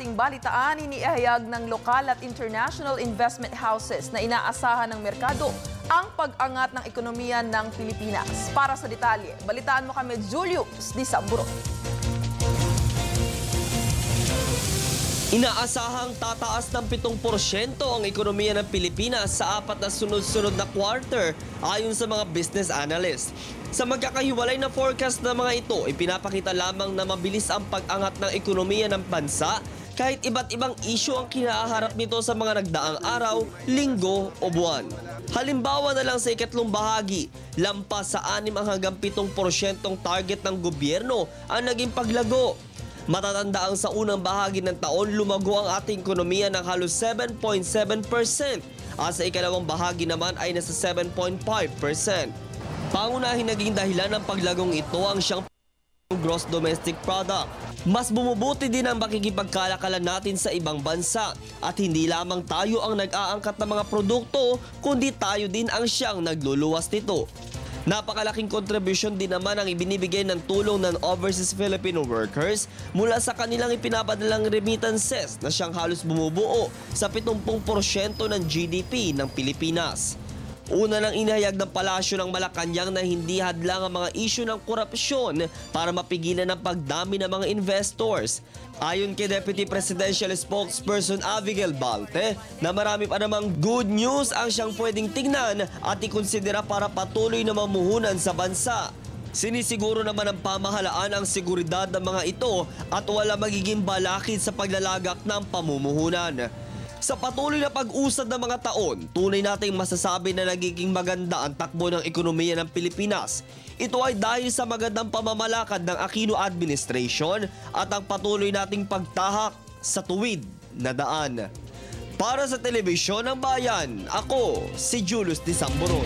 ating balitaan, iniihayag ng lokal at international investment houses na inaasahan ng merkado ang pag-angat ng ekonomiya ng Pilipinas. Para sa detalye, balitaan mo kami Julius Di Samburo. Inaasahang tataas ng 7% ang ekonomiya ng Pilipinas sa 4 na sunod-sunod na quarter ayon sa mga business analyst. Sa magkakahiwalay na forecast ng mga ito, ipinapakita lamang na mabilis ang pag-angat ng ekonomiya ng bansa kahit iba't ibang isyu ang kinaharap nito sa mga nagdaang araw, linggo o buwan. Halimbawa na lang sa ikatlong bahagi, lampas sa 6 hanggang 7% target ng gobyerno ang naging paglago. Matatanda ang sa unang bahagi ng taon, lumago ang ating ekonomiya ng halos 7.7% at sa ikalawang bahagi naman ay nasa 7.5%. Pangunahin naging dahilan ng paglagong ito ang siyang gross domestic product. Mas bumubuti din ang makikipagkalakalan natin sa ibang bansa at hindi lamang tayo ang nag-aangkat ng mga produkto kundi tayo din ang siyang nagluluwas nito. Napakalaking kontribusyon din naman ang ibinibigay ng tulong ng overseas Filipino workers mula sa kanilang ipinapadalang remittances na siyang halos bumubuo sa 70% ng GDP ng Pilipinas. Una nang inihayag ng Palasyo ng Malacanang na hindi hadlang ang mga isyu ng korupsyon para mapigilan ang pagdami ng mga investors. Ayon kay Deputy Presidential Spokesperson Abigail Balte na marami pa namang good news ang siyang pwedeng tingnan at ikonsidera para patuloy na mamuhunan sa bansa. Sinisiguro naman ng pamahalaan ang seguridad ng mga ito at wala magiging balakid sa paglalagak ng pamumuhunan. Sa patuloy na pag-usad ng mga taon, tunay nating masasabi na nagiging maganda ang takbo ng ekonomiya ng Pilipinas. Ito ay dahil sa magandang pamamalakad ng Aquino Administration at ang patuloy nating pagtahak sa tuwid na daan. Para sa Telebisyon ng Bayan, ako si Julius Di Samburo.